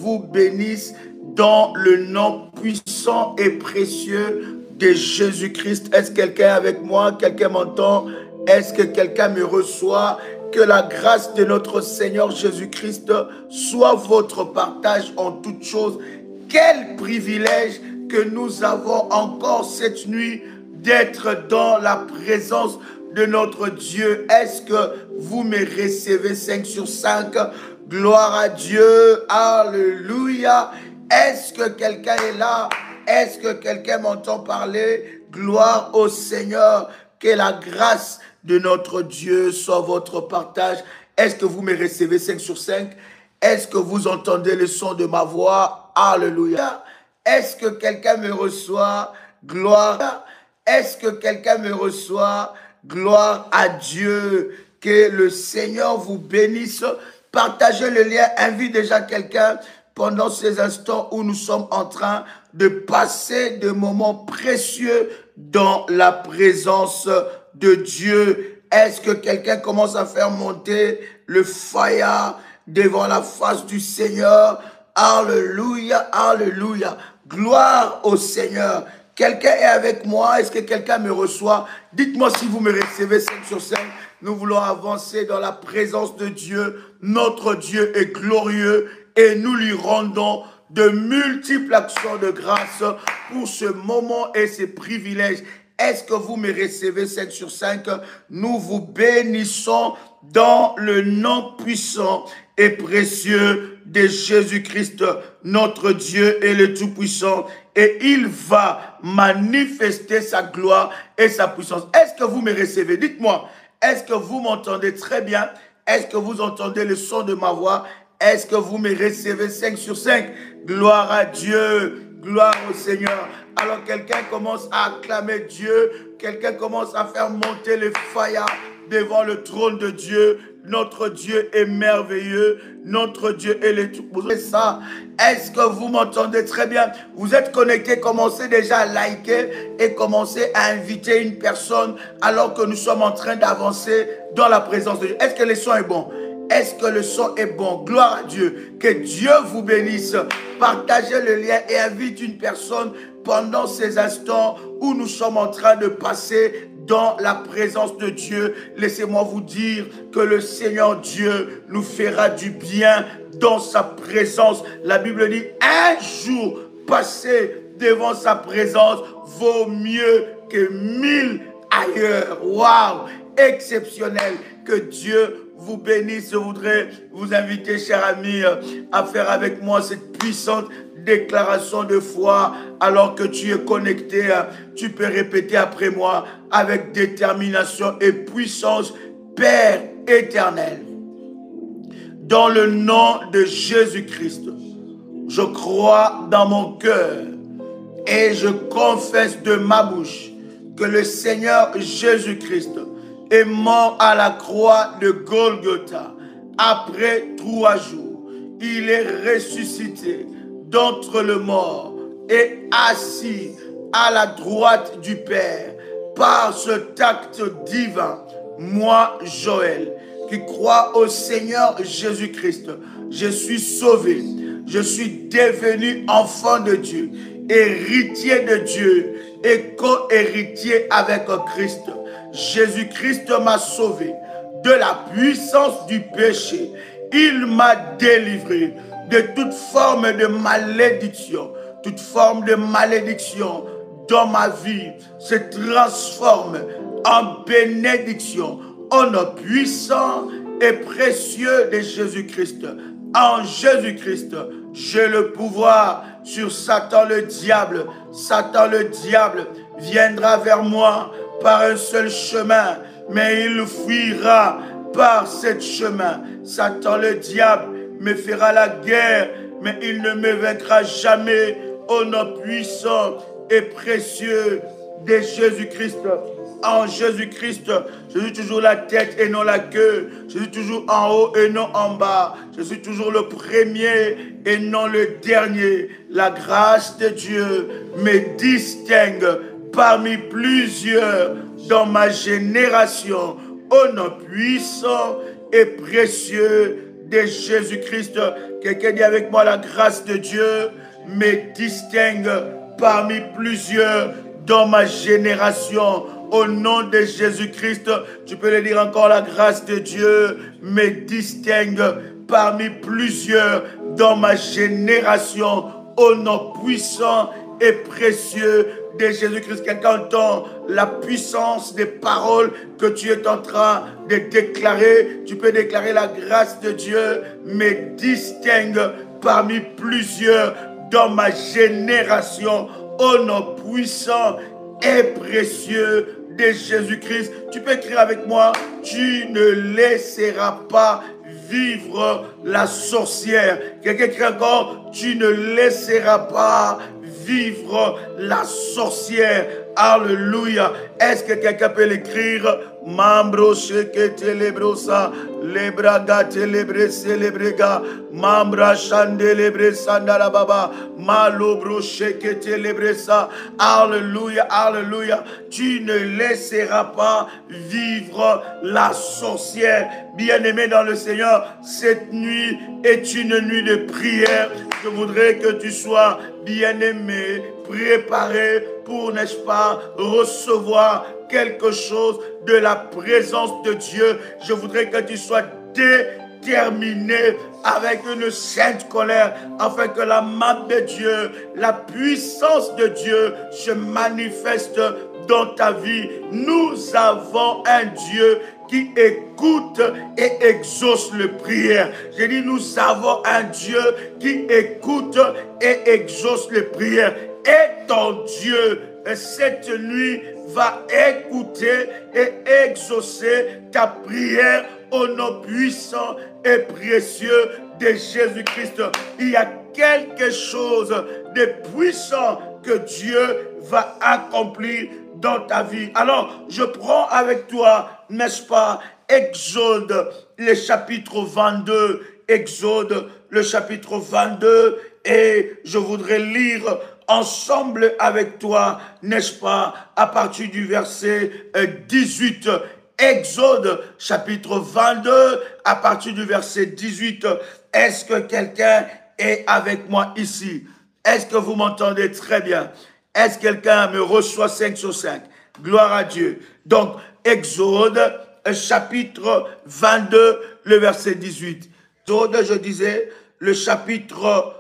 vous bénisse dans le nom puissant et précieux de Jésus-Christ. Est-ce que quelqu'un est avec moi? Quelqu'un m'entend? Est-ce que quelqu'un me reçoit? Que la grâce de notre Seigneur Jésus-Christ soit votre partage en toutes choses. Quel privilège que nous avons encore cette nuit d'être dans la présence de notre Dieu. Est-ce que vous me recevez 5 sur 5? Gloire à Dieu. Alléluia. Est-ce que quelqu'un est là? Est-ce que quelqu'un m'entend parler? Gloire au Seigneur. Que la grâce de notre Dieu soit votre partage. Est-ce que vous me recevez 5 sur 5? Est-ce que vous entendez le son de ma voix? Alléluia. Est-ce que quelqu'un me reçoit? Gloire. Est-ce que quelqu'un me reçoit? Gloire à Dieu. Que le Seigneur vous bénisse. Partagez le lien. Invite déjà quelqu'un pendant ces instants où nous sommes en train de passer des moments précieux dans la présence de Dieu. Est-ce que quelqu'un commence à faire monter le fire devant la face du Seigneur? Alléluia, alléluia. Gloire au Seigneur. Quelqu'un est avec moi? Est-ce que quelqu'un me reçoit? Dites-moi si vous me recevez 5 sur 5. Nous voulons avancer dans la présence de Dieu. Notre Dieu est glorieux et nous lui rendons de multiples actions de grâce pour ce moment et ces privilèges. Est-ce que vous me recevez 5 sur 5? Nous vous bénissons dans le nom puissant et précieux de Jésus-Christ. Notre Dieu est le Tout-Puissant et il va manifester sa gloire et sa puissance. Est-ce que vous me recevez? Dites-moi, est-ce que vous m'entendez très bien? Est-ce que vous entendez le son de ma voix? Est-ce que vous me recevez 5 sur 5? Gloire à Dieu, gloire au Seigneur. Alors quelqu'un commence à acclamer Dieu, quelqu'un commence à faire monter le fire devant le trône de Dieu. Notre Dieu est merveilleux, notre Dieu est le tout-puissant. Est-ce que vous m'entendez très bien? Vous êtes connectés, commencez déjà à liker et commencez à inviter une personne alors que nous sommes en train d'avancer dans la présence de Dieu. Est-ce que le son est bon? Est-ce que le son est bon? Gloire à Dieu. Que Dieu vous bénisse. Partagez le lien et invite une personne pendant ces instants où nous sommes en train de passer dans la présence de Dieu. Laissez-moi vous dire que le Seigneur Dieu nous fera du bien dans sa présence. La Bible dit, un jour passé devant sa présence vaut mieux que 1000 ailleurs. Waouh! Exceptionnel. Que Dieu vous bénisse. Je voudrais vous inviter, chers amis, à faire avec moi cette puissante déclaration de foi. Alors que tu es connecté, tu peux répéter après moi avec détermination et puissance. Père éternel, dans le nom de Jésus-Christ, je crois dans mon cœur et je confesse de ma bouche que le Seigneur Jésus-Christ est mort à la croix de Golgotha. Après 3 jours, il est ressuscité d'entre les morts et assis à la droite du Père. Par cet acte divin, moi, Joël, qui crois au Seigneur Jésus-Christ, je suis sauvé, je suis devenu enfant de Dieu, héritier de Dieu et co-héritier avec Christ. Jésus-Christ m'a sauvé de la puissance du péché. Il m'a délivré de toute forme de malédiction. Toute forme de malédiction dans ma vie se transforme en bénédiction au nom puissant et précieux de Jésus-Christ. En Jésus-Christ, j'ai le pouvoir sur Satan le diable. Satan le diable viendra vers moi par un seul chemin, mais il fuira par ce chemin. Satan le diable me fera la guerre, mais il ne me vaincra jamais au nom puissant et précieux de Jésus-Christ. En Jésus-Christ, je suis toujours la tête et non la queue. Je suis toujours en haut et non en bas. Je suis toujours le premier et non le dernier. La grâce de Dieu me distingue parmi plusieurs dans ma génération. Au nom puissant et précieux de Jésus-Christ. Quelqu'un dit avec moi, la grâce de Dieu me distingue parmi plusieurs dans ma génération. Au nom de Jésus-Christ, tu peux le dire encore, la grâce de Dieu me distingue parmi plusieurs dans ma génération. Au nom puissant et précieux de Jésus-Christ. Quelqu'un entend la puissance des paroles que tu es en train de déclarer. Tu peux déclarer, la grâce de Dieu me distingue parmi plusieurs dans ma génération. Au nom puissant et précieux de Jésus-Christ. Tu peux écrire avec moi, tu ne laisseras pas vivre la sorcière. Quelqu'un écrit encore, tu ne laisseras pas vivre la sorcière. Alléluia. Est-ce que quelqu'un peut l'écrire? Mambro sheke telebrosa, lebraga telebre celebrega, mambra chandelebre sandala baba, malobro sheke telebresa. Alléluia, alléluia. Tu ne laisseras pas vivre la sorcière. Bien-aimé dans le Seigneur, cette nuit est une nuit de prière. Je voudrais que tu sois bien-aimé, préparé pour, n'est-ce pas, recevoir quelque chose de la présence de Dieu. Je voudrais que tu sois déterminé avec une sainte colère, afin que la main de Dieu, la puissance de Dieu se manifeste dans ta vie. Nous avons un Dieu qui écoute et exauce les prières. J'ai dit, nous avons un Dieu qui écoute et exauce les prières. Et ton Dieu, cette nuit, va écouter et exaucer ta prière au nom puissant et précieux de Jésus-Christ. Il y a quelque chose de puissant que Dieu va accomplir dans ta vie. Alors, je prends avec toi, n'est-ce pas, Exode, le chapitre 22, Exode, le chapitre 22, et je voudrais lire ensemble avec toi, n'est-ce pas, à partir du verset 18. Exode, chapitre 22, à partir du verset 18. Est-ce que quelqu'un est avec moi ici? Est-ce que vous m'entendez très bien? Est-ce que quelqu'un me reçoit 5 sur 5? Gloire à Dieu. Donc, Exode, chapitre 22, le verset 18. Exode, je disais, le chapitre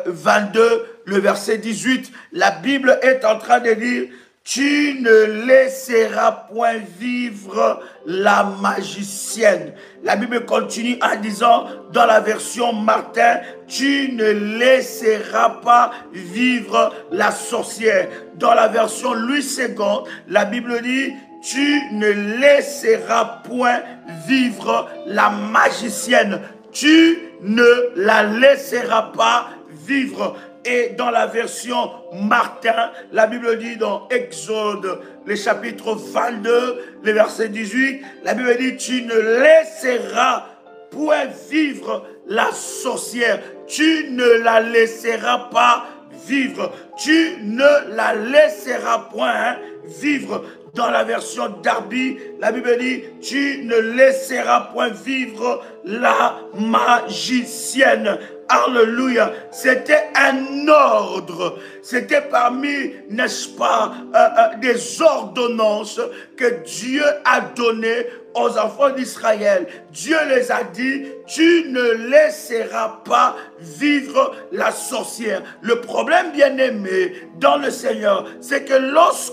22, le verset 18. La Bible est en train de dire, tu ne laisseras point vivre la magicienne. La Bible continue en disant, dans la version Martin, tu ne laisseras pas vivre la sorcière. Dans la version Louis II, la Bible dit, tu ne laisseras point vivre la magicienne. Tu ne la laisseras pas vivre. Et dans la version Martin, la Bible dit dans Exode, le chapitre 22, le verset 18, la Bible dit, tu ne laisseras point vivre la sorcière. Tu ne la laisseras pas vivre. Tu ne la laisseras point vivre. Dans la version Darby, la Bible dit, tu ne laisseras point vivre la magicienne. Alléluia. C'était un ordre. C'était parmi, n'est-ce pas, des ordonnances que Dieu a données aux enfants d'Israël. Dieu les a dit, tu ne laisseras pas vivre la sorcière. Le problème, bien-aimé, dans le Seigneur, c'est que lorsque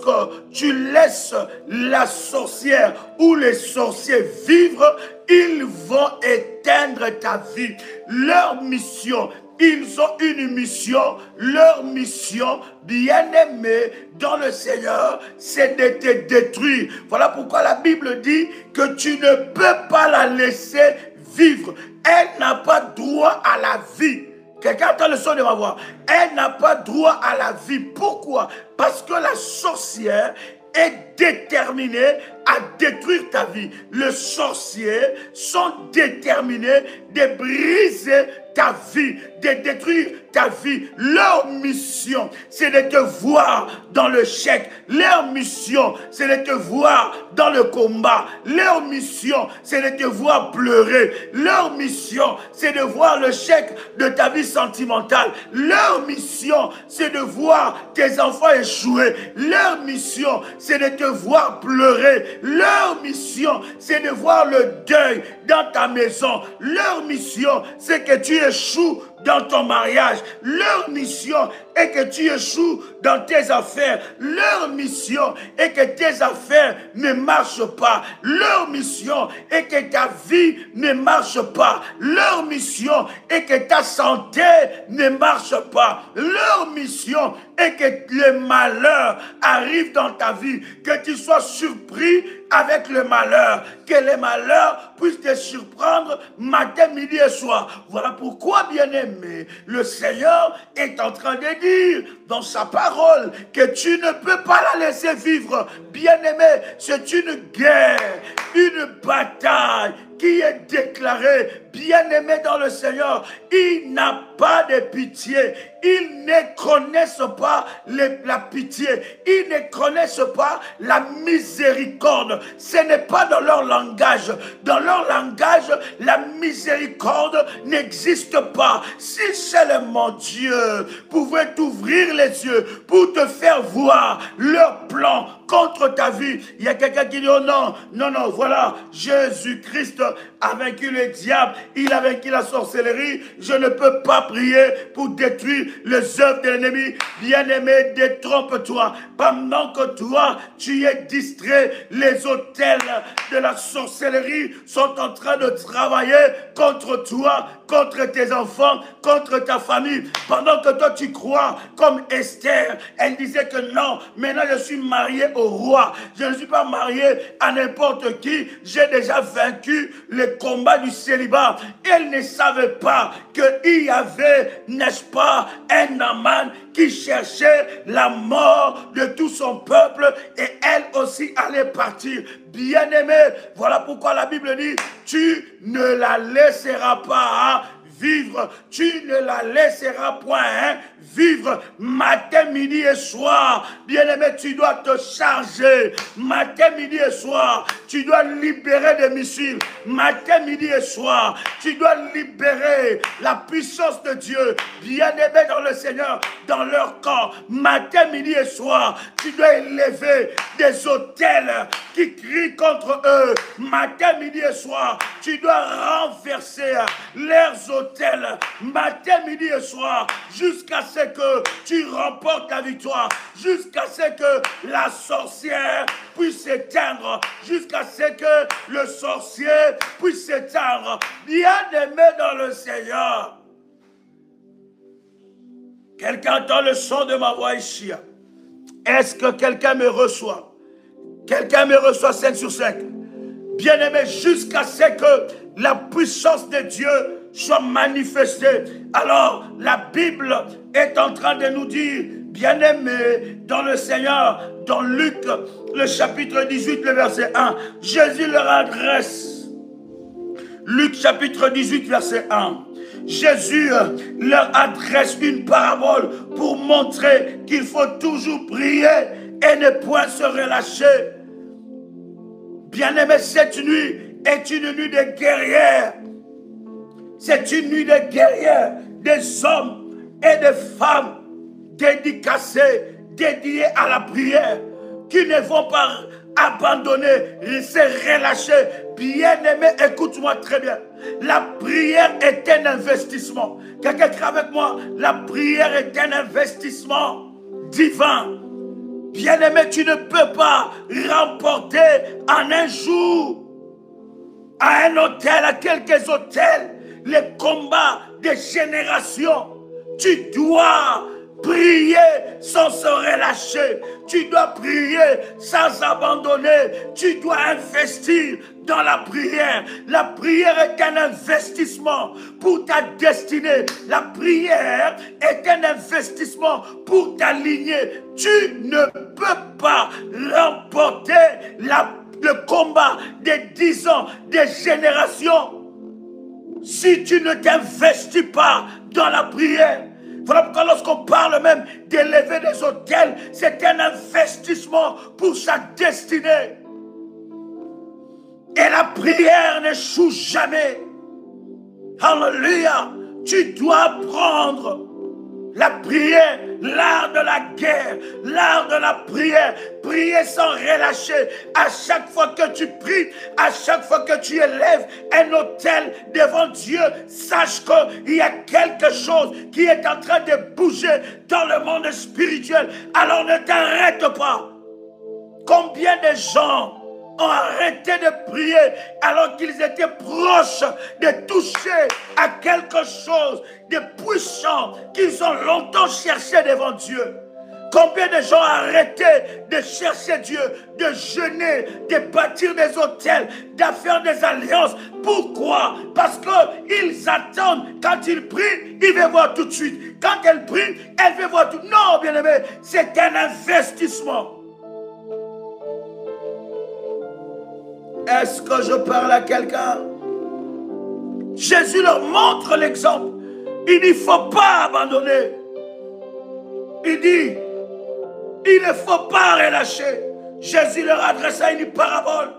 tu laisses la sorcière ou les sorciers vivre, ils vont éteindre ta vie. Leur mission, ils ont une mission. Leur mission, bien-aimé dans le Seigneur, c'est de te détruire. Voilà pourquoi la Bible dit que tu ne peux pas la laisser vivre. Elle n'a pas droit à la vie. Quelqu'un entend le son de ma voix. Elle n'a pas droit à la vie. Pourquoi? Parce que la sorcière est déterminée à détruire ta vie. Les sorciers sont déterminés de briser ta vie, de détruire ta vie. Leur mission, c'est de te voir dans le chèque. Leur mission, c'est de te voir dans le combat. Leur mission, c'est de te voir pleurer. Leur mission, c'est de voir le chèque de ta vie sentimentale. Leur mission, c'est de voir tes enfants échouer. Leur mission, c'est de te voir pleurer. Leur mission, c'est de voir le deuil dans ta maison. Leur mission, c'est que tu échoues dans ton mariage. Leur mission est que tu échoues dans tes affaires. Leur mission est que tes affaires ne marchent pas. Leur mission est que ta vie ne marche pas. Leur mission est que ta santé ne marche pas. Leur mission est que le malheur arrive dans ta vie, que tu sois surpris avec le malheur, que les malheurs puissent te surprendre matin, midi et soir. Voilà pourquoi, bien-aimé, le Seigneur est en train de dire dans sa parole que tu ne peux pas la laisser vivre. Bien-aimé, c'est une guerre, une bataille qui est déclarée. Bien-aimé dans le Seigneur, il n'a pas de pitié. Ils ne connaissent pas la pitié. Ils ne connaissent pas la miséricorde. Ce n'est pas dans leur langage. Dans leur langage, la miséricorde n'existe pas. Si seulement Dieu pouvait t'ouvrir les yeux pour te faire voir leur plan contre ta vie. Il y a quelqu'un qui dit, oh non, non, non, voilà, Jésus-Christ a vaincu le diable, il a vaincu la sorcellerie, je ne peux pas prier pour détruire les œuvres de l'ennemi. Bien-aimé, détrompe-toi. Pendant que toi, tu es distrait, les autels de la sorcellerie sont en train de travailler contre toi, contre tes enfants, contre ta famille. Pendant que toi, tu crois, comme Esther, elle disait que non, maintenant je suis mariée au roi. Je ne suis pas mariée à n'importe qui. J'ai déjà vaincu le combat du célibat. Elle ne savait pas qu'il y avait, n'est-ce pas, un Aman qui cherchait la mort de tout son peuple et elle aussi allait partir. Bien-aimé, voilà pourquoi la Bible dit, tu ne la laisseras pas vivre, tu ne la laisseras point vivre matin, midi et soir. Bien-aimé, tu dois te charger matin, midi et soir. Tu dois libérer des missiles matin, midi et soir. Tu dois libérer la puissance de Dieu. Bien-aimé dans le Seigneur, dans leur corps, matin, midi et soir. Tu dois élever des autels qui crient contre eux matin, midi et soir. Tu dois renverser leurs autels matin, midi et soir, jusqu'à ce que tu remportes la victoire, jusqu'à ce que la sorcière puisse s'éteindre, jusqu'à ce que le sorcier puisse s'éteindre. Bien-aimé dans le Seigneur, quelqu'un entend le son de ma voix ici? Est-ce que quelqu'un me reçoit? Quelqu'un me reçoit 5 sur 5. Bien-aimé, jusqu'à ce que la puissance de Dieu soit manifestée. Alors, la Bible est en train de nous dire, bien-aimé dans le Seigneur, dans Luc, le chapitre 18, le verset 1, Jésus leur adresse. Luc chapitre 18, verset 1. Jésus leur adresse une parabole pour montrer qu'il faut toujours prier et ne point se relâcher. Bien-aimé, cette nuit est une nuit de guerrières. C'est une nuit de guerrières, des hommes et des femmes dédicacés, dédiés à la prière, qui ne vont pas abandonner, se relâcher. Bien-aimé, écoute-moi très bien. La prière est un investissement. Quelqu'un crie avec moi, la prière est un investissement divin. Bien-aimé, tu ne peux pas remporter en un jour, à un hôtel, à quelques hôtels, les combats des générations. Tu dois prier sans se relâcher. Tu dois prier sans abandonner. Tu dois investir dans la prière. La prière est un investissement pour ta destinée. La prière est un investissement pour t'aligner. Tu ne peux pas remporter le combat des 10 ans, des générations. Si tu ne t'investis pas dans la prière, voilà pourquoi lorsqu'on parle même d'élever des autels, c'est un investissement pour sa destinée. Et la prière n'échoue jamais. Alléluia. Tu dois prendre la prière, l'art de la guerre, l'art de la prière. Prier sans relâcher. À chaque fois que tu pries, à chaque fois que tu élèves un autel devant Dieu, sache qu'il y a quelque chose qui est en train de bouger dans le monde spirituel. Alors ne t'arrête pas. Combien de gens ont arrêté de prier alors qu'ils étaient proches de toucher à quelque chose de puissant qu'ils ont longtemps cherché devant Dieu. Combien de gens ont arrêté de chercher Dieu, de jeûner, de bâtir des autels, de faire des alliances. Pourquoi? Parce qu'ils attendent, quand ils prient, ils veulent voir tout de suite. Quand elle prie, elle veut voir tout. Non, bien-aimé, c'est un investissement. Est-ce que je parle à quelqu'un? Jésus leur montre l'exemple. Il dit, il ne faut pas abandonner. Il dit, il ne faut pas relâcher. Jésus leur adressa une parabole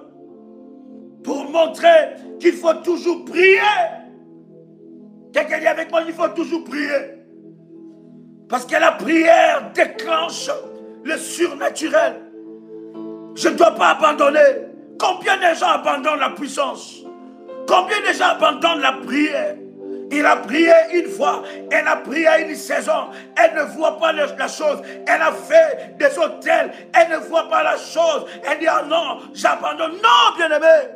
pour montrer qu'il faut toujours prier. Quelqu'un dit avec moi, il faut toujours prier. Parce que la prière déclenche le surnaturel. Je ne dois pas abandonner. Combien de gens abandonnent la puissance? Combien de gens abandonnent la prière? Il a prié une fois, elle a prié une saison, elle ne voit pas la chose, elle a fait des autels, elle ne voit pas la chose, elle dit oh non, j'abandonne. Non, bien-aimé,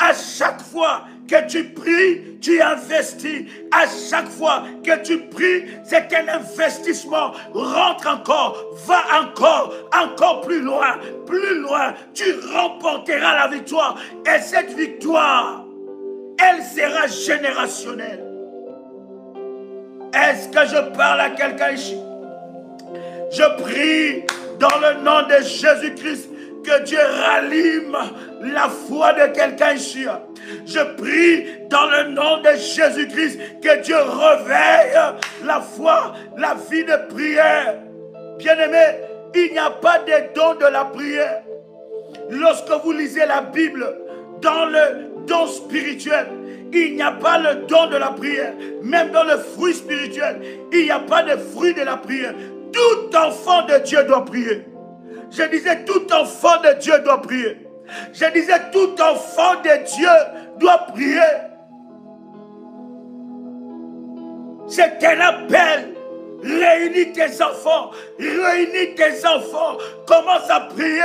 à chaque fois que tu pries, tu investis. À chaque fois que tu pries, c'est un investissement. Rentre encore, va encore plus loin, tu remporteras la victoire. Et cette victoire, elle sera générationnelle. Est-ce que je parle à quelqu'un ici? Je prie dans le nom de Jésus-Christ que Dieu rallume la foi de quelqu'un ici. Je prie dans le nom de Jésus-Christ que Dieu réveille la foi, la vie de prière. Bien-aimé, il n'y a pas de don de la prière. Lorsque vous lisez la Bible, dans le don spirituel, il n'y a pas le don de la prière. Même dans le fruit spirituel, il n'y a pas de fruit de la prière. Tout enfant de Dieu doit prier. Je disais, tout enfant de Dieu doit prier. Je disais, tout enfant de Dieu doit prier. C'est un appel. Réunis tes enfants. Réunis tes enfants. Commence à prier.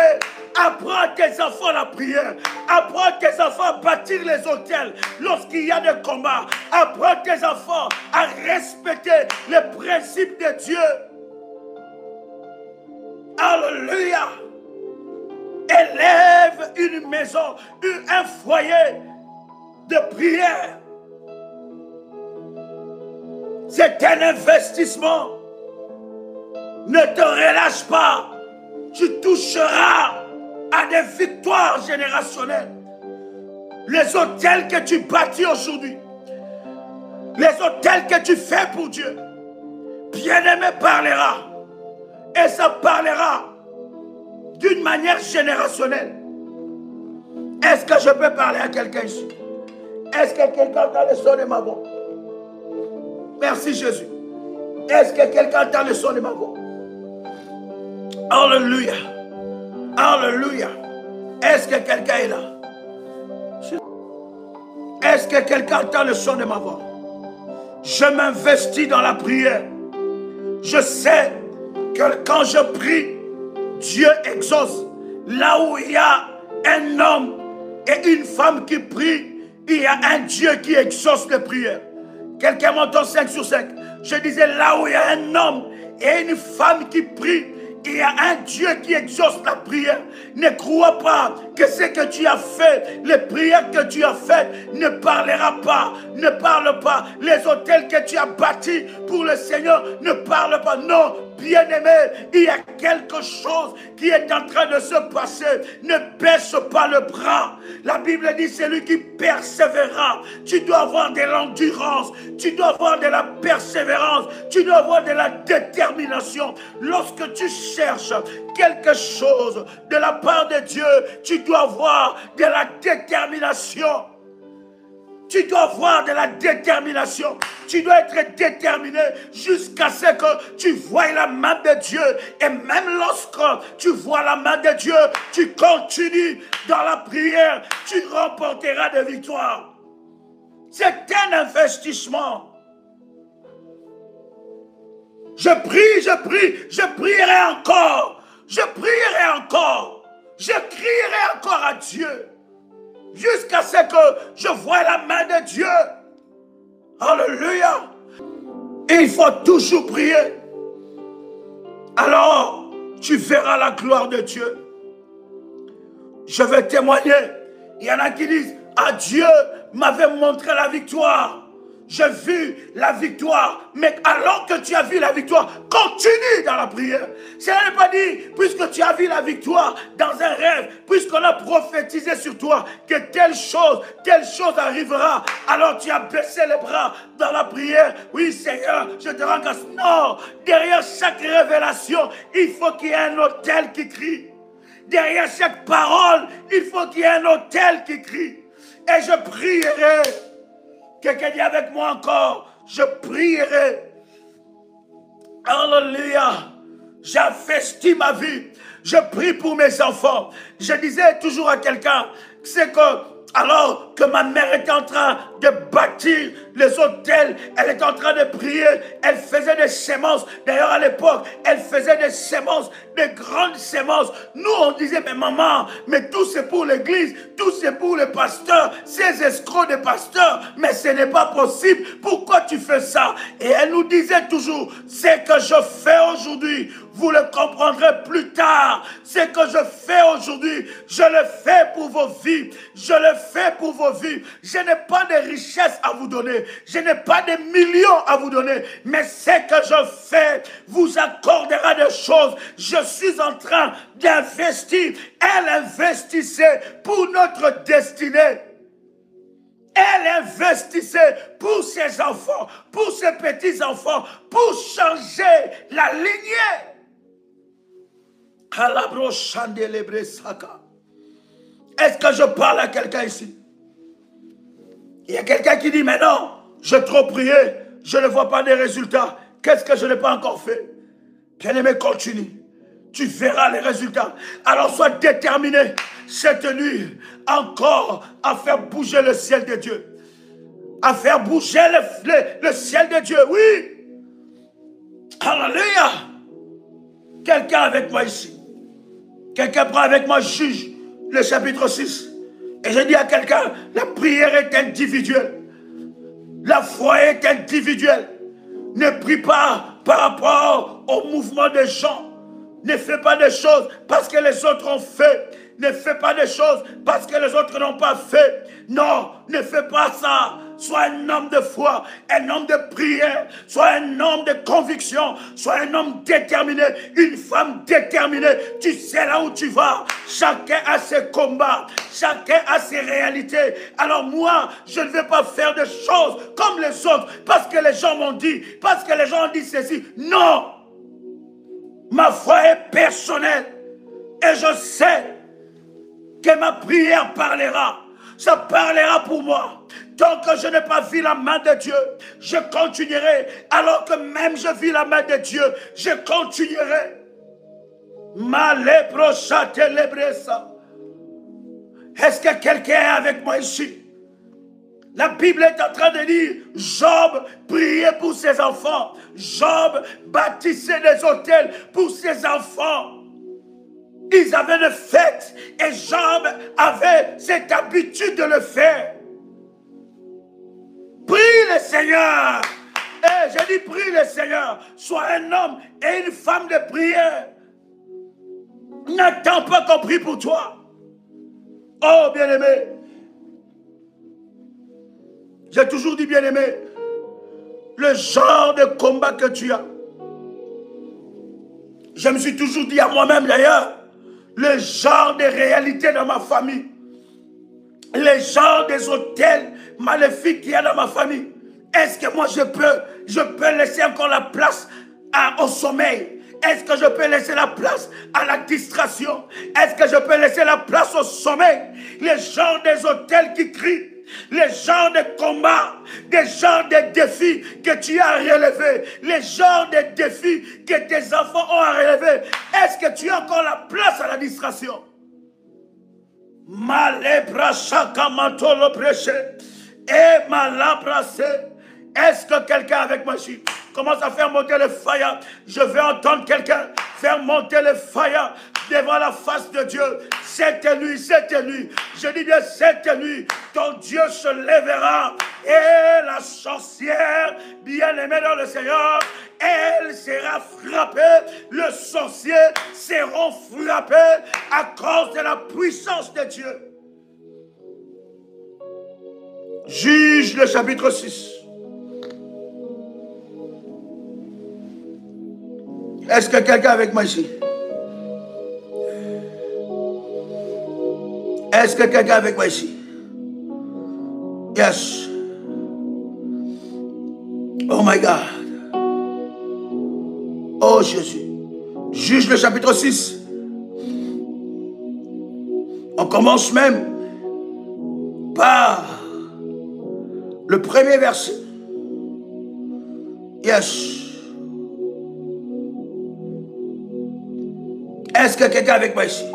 Apprends à tes enfants la prière. Apprends à tes enfants à bâtir les autels lorsqu'il y a des combats. Apprends à tes enfants à respecter les principes de Dieu. Alléluia. Élève une maison, un foyer de prière. C'est un investissement. Ne te relâche pas. Tu toucheras à des victoires générationnelles. Les autels que tu bâtis aujourd'hui, les autels que tu fais pour Dieu, bien-aimé parlera. Et ça parlera d'une manière générationnelle. Est-ce que je peux parler à quelqu'un ici? Est-ce que quelqu'un entend le son de ma voix? Merci Jésus. Est-ce que quelqu'un entend le son de ma voix? Alléluia. Alléluia. Est-ce que quelqu'un est là? Est-ce que quelqu'un entend le son de ma voix? Je m'investis dans la prière. Je sais que quand je prie, Dieu exauce. Là où il y a un homme et une femme qui prient, il y a un Dieu qui exauce les prières. Quelqu'un m'entend 5 sur 5. Je disais, là où il y a un homme et une femme qui prient, Il y a un Dieu qui exauce la prière. Ne crois pas que ce que tu as fait, les prières que tu as faites, ne parlera pas. Ne parle pas. Les hôtels que tu as bâtis pour le Seigneur ne parlent pas. Non, bien-aimé, il y a quelque chose qui est en train de se passer. Ne baisse pas le bras. La Bible dit, c'est lui qui persévérera. Tu dois avoir de l'endurance. Tu dois avoir de la persévérance. Tu dois avoir de la détermination. Lorsque tu cherches quelque chose de la part de Dieu, tu dois avoir de la détermination. Tu dois avoir de la détermination. Tu dois être déterminé jusqu'à ce que tu voies la main de Dieu. Et même lorsque tu vois la main de Dieu, tu continues dans la prière, tu remporteras des victoires. C'est un investissement. Je prie, je prierai encore. Je prierai encore. Je crierai encore à Dieu. Jusqu'à ce que je voie la main de Dieu. Alléluia. Il faut toujours prier. Alors, tu verras la gloire de Dieu. Je vais témoigner. Il y en a qui disent, ah, Dieu m'avait montré la victoire. J'ai vu la victoire. Mais alors que tu as vu la victoire, continue dans la prière. Cela n'est pas dit, puisque tu as vu la victoire dans un rêve, puisqu'on a prophétisé sur toi que telle chose arrivera. Alors tu as baissé les bras dans la prière. Oui, Seigneur, je te rends grâce. Non, derrière chaque révélation, il faut qu'il y ait un autel qui crie. Derrière chaque parole, il faut qu'il y ait un autel qui crie. Et je prierai. Quelqu'un dit avec moi encore, je prierai. Alléluia. J'investis ma vie. Je prie pour mes enfants. Je disais toujours à quelqu'un, c'est que alors que ma mère était en train de bâtir les hôtels, elle était en train de prier, elle faisait des semences. D'ailleurs, à l'époque, elle faisait des semences, des grandes semences. Nous, on disait, mais maman, mais tout c'est pour l'église, tout c'est pour les pasteurs, ces escrocs des pasteurs, mais ce n'est pas possible. Pourquoi tu fais ça? Et elle nous disait toujours, ce que je fais aujourd'hui, vous le comprendrez plus tard. Ce que je fais aujourd'hui, je le fais pour vos vies. Je le fais pour vos vies. Je n'ai pas de richesse à vous donner. Je n'ai pas de millions à vous donner. Mais ce que je fais vous accordera des choses. Je suis en train d'investir. Elle investissait pour notre destinée. Elle investissait pour ses enfants, pour ses petits-enfants, pour changer la lignée. Est-ce que je parle à quelqu'un ici? Il y a quelqu'un qui dit, mais non, j'ai trop prié, je ne vois pas de résultats. Qu'est-ce que je n'ai pas encore fait? Bien-aimé, continue. Tu verras les résultats. Alors sois déterminé cette nuit encore à faire bouger le ciel de Dieu. À faire bouger le ciel de Dieu, oui. Alléluia. Quelqu'un avec moi ici. Quelqu'un prend avec moi Juge, le chapitre 6. Et je dis à quelqu'un, la prière est individuelle. La foi est individuelle. Ne prie pas par rapport au mouvement des gens. Ne fais pas des choses parce que les autres ont fait. Ne fais pas des choses parce que les autres n'ont pas fait. Non, ne fais pas ça. Sois un homme de foi, un homme de prière, sois un homme de conviction, sois un homme déterminé, une femme déterminée. Tu sais là où tu vas. Chacun a ses combats, chacun a ses réalités. Alors moi, je ne vais pas faire des choses comme les autres parce que les gens m'ont dit, parce que les gens ont dit ceci. Non! Ma foi est personnelle et je sais que ma prière parlera. Ça parlera pour moi. Tant que je n'ai pas vu la main de Dieu, je continuerai. Alors que même je vis la main de Dieu, je continuerai. Est-ce que quelqu'un est avec moi ici? La Bible est en train de dire, Job priait pour ses enfants. Job bâtissait des hôtels pour ses enfants. Ils avaient une fête et Job avait cette habitude de le faire. Prie le Seigneur. J'ai dit prie le Seigneur. Sois un homme et une femme de prière. N'attends pas qu'on prie pour toi. Oh, bien-aimé. J'ai toujours dit, bien-aimé, le genre de combat que tu as. Je me suis toujours dit à moi-même d'ailleurs, le genre de réalité dans ma famille, le genre des hôtels maléfiques qu'il y a dans ma famille. Est-ce que moi je peux laisser encore la place au sommeil? Est-ce que je peux laisser la place à la distraction? Est-ce que je peux laisser la place au sommeil? Les gens des hôtels qui crient, les genres de combats, des genres de défis que tu as à relever, les genres de défis que tes enfants ont à relever. Est-ce que tu as encore la place à la distraction? Malebra chakamanto le prêché et malabrasé. Est-ce que quelqu'un avec moi ici commence à faire monter le fire? Je vais entendre quelqu'un faire monter le fire devant la face de Dieu. Cette nuit, je dis bien cette nuit, ton Dieu se lèvera et la sorcière, bien-aimée dans le Seigneur, elle sera frappée. Le sorcier seront frappés à cause de la puissance de Dieu. Juge le chapitre 6. Est-ce que quelqu'un avec moi ici? Est-ce que quelqu'un avec moi ici? Yes. Oh my God. Oh Jésus. Juge le chapitre 6. On commence même par le premier verset. Yes. Est-ce que quelqu'un avec moi ici?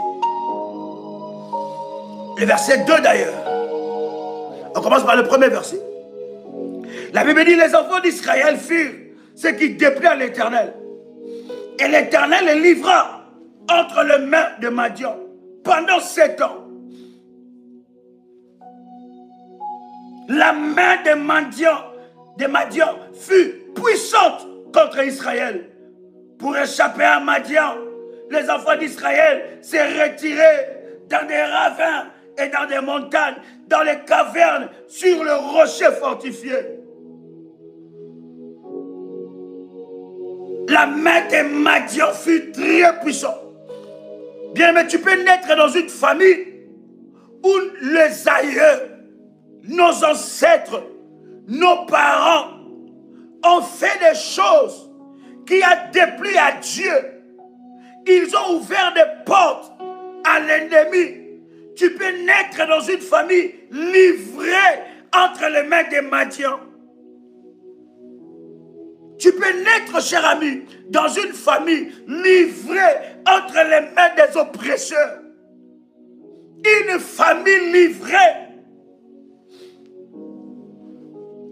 Le verset 2 d'ailleurs. On commence par le premier verset. La Bible dit, les enfants d'Israël firent ce qui déplaît à l'Éternel. Et l'Éternel les livra entre les mains de Madian pendant 7 ans. La main de Madian fut puissante contre Israël. Pour échapper à Madian, les enfants d'Israël s'est retirés dans des ravins et dans des montagnes, dans les cavernes, sur le rocher fortifié. La main de Madian fut très puissante. Bien, mais tu peux naître dans une famille où les aïeux, nos ancêtres, nos parents ont fait des choses qui ont déplu à Dieu. Ils ont ouvert des portes à l'ennemi. Tu peux naître dans une famille livrée entre les mains des Madians. Tu peux naître, cher ami, dans une famille livrée entre les mains des oppresseurs. Une famille livrée.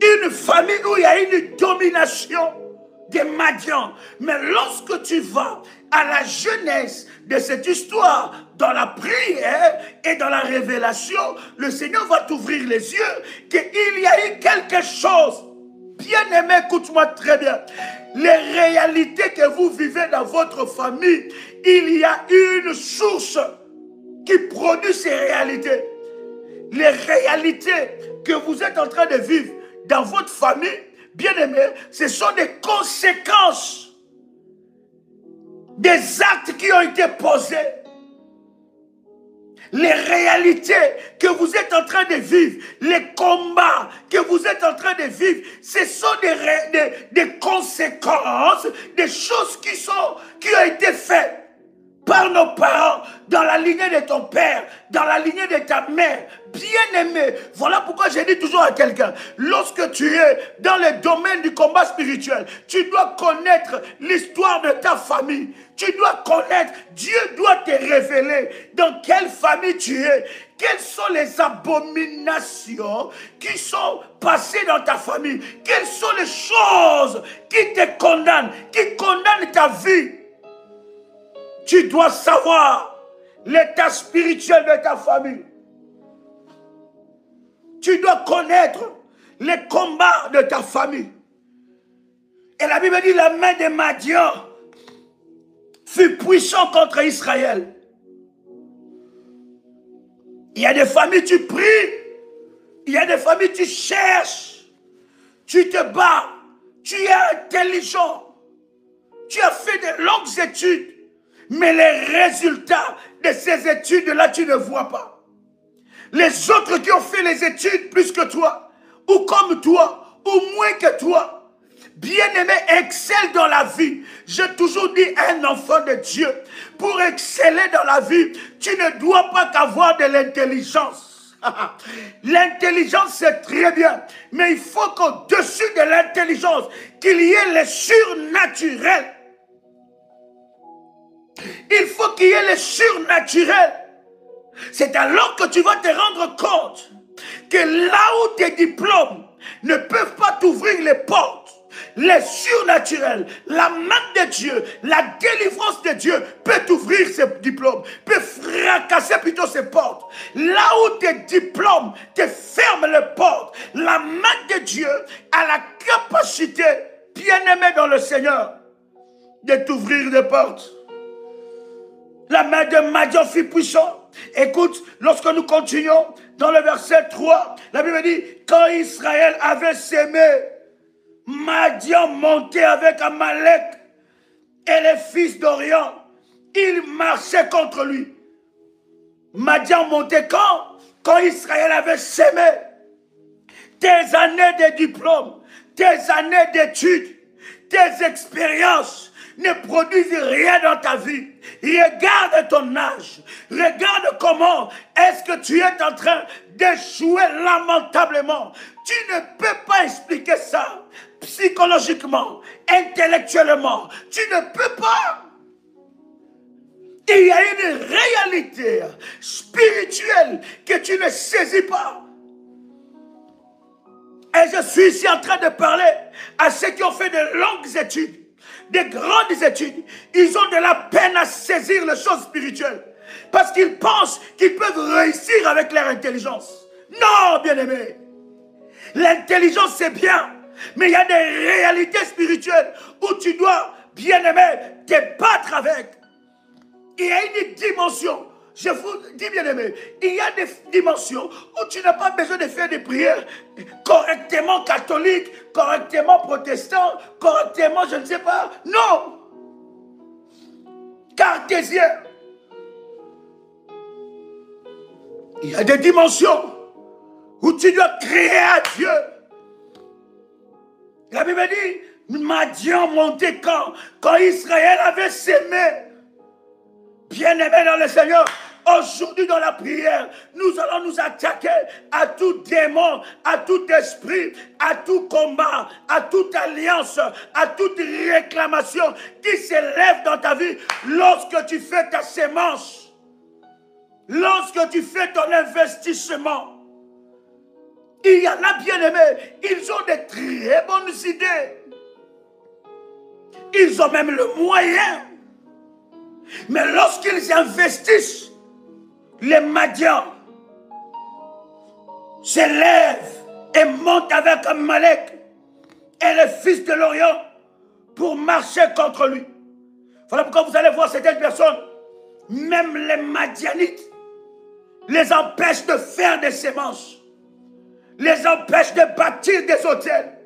Une famille où il y a une domination des Madians. Mais lorsque tu vas à la jeunesse de cette histoire, dans la prière et dans la révélation, le Seigneur va t'ouvrir les yeux qu'il y a eu quelque chose. Bien-aimé, écoute-moi très bien. Les réalités que vous vivez dans votre famille, il y a une source qui produit ces réalités. Les réalités que vous êtes en train de vivre dans votre famille, bien-aimé, ce sont des conséquences des actes qui ont été posés. Les réalités que vous êtes en train de vivre, les combats que vous êtes en train de vivre, ce sont des conséquences, des choses qui ont été faites par nos parents, dans la lignée de ton père, dans la lignée de ta mère. Bien-aimé, voilà pourquoi je dis toujours à quelqu'un, lorsque tu es dans le domaine du combat spirituel, tu dois connaître l'histoire de ta famille. Tu dois connaître, Dieu doit te révéler dans quelle famille tu es. Quelles sont les abominations qui sont passées dans ta famille? Quelles sont les choses qui te condamnent, qui condamnent ta vie? Tu dois savoir l'état spirituel de ta famille. Tu dois connaître les combats de ta famille. Et la Bible dit, la main de Madian fut puissante contre Israël. Il y a des familles, tu pries. Il y a des familles, tu cherches. Tu te bats. Tu es intelligent. Tu as fait de longues études. Mais les résultats de ces études-là, tu ne vois pas. Les autres qui ont fait les études plus que toi, ou comme toi, ou moins que toi, bien-aimé, excelle dans la vie. J'ai toujours dit à un enfant de Dieu, pour exceller dans la vie, tu ne dois pas qu'avoir de l'intelligence. L'intelligence, c'est très bien, mais il faut qu'au-dessus de l'intelligence, qu'il y ait le surnaturel. Il faut qu'il y ait le surnaturel. C'est alors que tu vas te rendre compte que là où tes diplômes ne peuvent pas t'ouvrir les portes, les surnaturels, la main de Dieu, la délivrance de Dieu peut t'ouvrir ces diplômes, peut fracasser plutôt ces portes. Là où tes diplômes te ferment les portes, la main de Dieu a la capacité, bien-aimé dans le Seigneur, de t'ouvrir des portes. La main de Madian fut puissante. Écoute, lorsque nous continuons dans le verset 3, la Bible dit, quand Israël avait sémé, Madian montait avec Amalek et les fils d'Orient. Ils marchaient contre lui. Madian montait quand Israël avait sémé. Tes années de diplôme, tes années d'études, tes expériences ne produisent rien dans ta vie. Regarde ton âge. Regarde comment est-ce que tu es en train d'échouer lamentablement. Tu ne peux pas expliquer ça psychologiquement, intellectuellement. Tu ne peux pas. Il y a une réalité spirituelle que tu ne saisis pas. Et je suis ici en train de parler à ceux qui ont fait de longues études, de grandes études. Ils ont de la peine à saisir les choses spirituelles. Parce qu'ils pensent qu'ils peuvent réussir avec leur intelligence. Non, bien-aimé. L'intelligence, c'est bien. Mais il y a des réalités spirituelles où tu dois, bien-aimé, te battre avec. Il y a une dimension. Je vous dis, bien-aimé, il y a des dimensions où tu n'as pas besoin de faire des prières correctement catholiques, correctement protestants, correctement, je ne sais pas. Non. Cartésien. Il y a des dimensions où tu dois crier à Dieu. La Bible dit, Madian montait quand Israël avait sémé. Bien-aimé dans le Seigneur, aujourd'hui dans la prière, nous allons nous attaquer à tout démon, à tout esprit, à tout combat, à toute alliance, à toute réclamation qui s'élève dans ta vie lorsque tu fais ta sémence, lorsque tu fais ton investissement. Il y en a, bien-aimés, ils ont de très bonnes idées. Ils ont même le moyen. Mais lorsqu'ils investissent, les Madians s'élèvent et montent avec Amalek et les fils de l'Orient pour marcher contre lui. Voilà pourquoi vous allez voir certaines personnes, même les Madianites, les empêchent de faire des semences, les empêchent de bâtir des autels.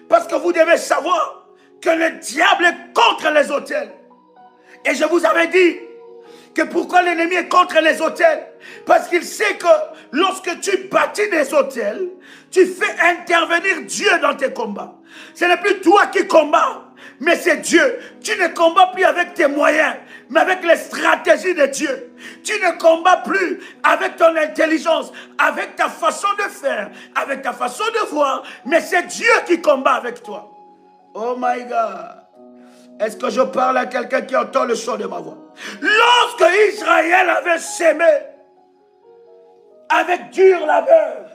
Parce que vous devez savoir que le diable est contre les autels. Et je vous avais dit que pourquoi l'ennemi est contre les autels? Parce qu'il sait que lorsque tu bâtis des autels, tu fais intervenir Dieu dans tes combats. Ce n'est plus toi qui combats, mais c'est Dieu. Tu ne combats plus avec tes moyens, mais avec les stratégies de Dieu. Tu ne combats plus avec ton intelligence, avec ta façon de faire, avec ta façon de voir, mais c'est Dieu qui combat avec toi. Oh my God! Est-ce que je parle à quelqu'un qui entend le son de ma voix? Lorsque Israël avait sémé avec dur labeur,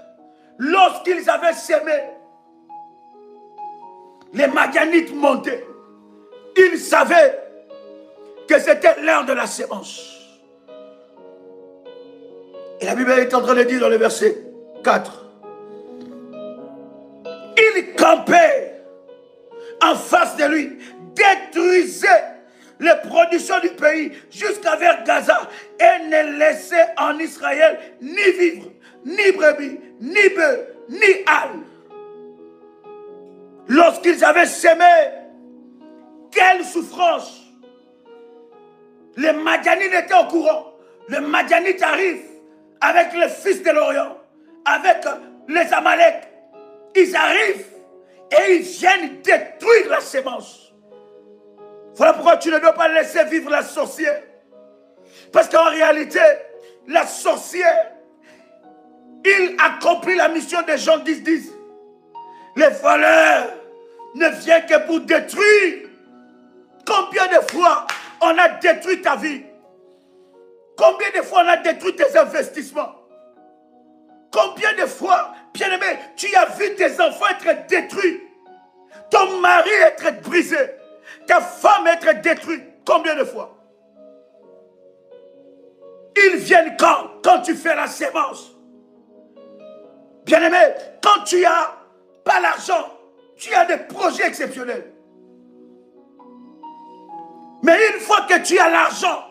lorsqu'ils avaient sémé, les Madianites montaient. Ils savaient que c'était l'heure de la sémence. Et la Bible est en train de dire dans le verset 4. Ils campaient en face de lui, détruisaient les productions du pays jusqu'à vers Gaza et ne laissait en Israël ni vivre, ni brebis, ni bœufs, ni ânes. Lorsqu'ils avaient semé, quelle souffrance! Les Madianites étaient au courant. Les Madianites arrivent avec les fils de l'Orient, avec les Amalek. Ils arrivent et ils viennent détruire la sémence. Voilà pourquoi tu ne dois pas laisser vivre la sorcière. Parce qu'en réalité, la sorcière, il accomplit la mission de Jean 10:10. Les voleurs ne viennent que pour détruire. Combien de fois on a détruit ta vie? Combien de fois on a détruit tes investissements? Combien de fois, bien-aimé, tu as vu tes enfants être détruits? Ton mari être brisé? Ta femme être détruite? Combien de fois? Ils viennent quand tu fais la sémence. Bien-aimé, quand tu n'as pas l'argent, tu as des projets exceptionnels. Mais une fois que tu as l'argent,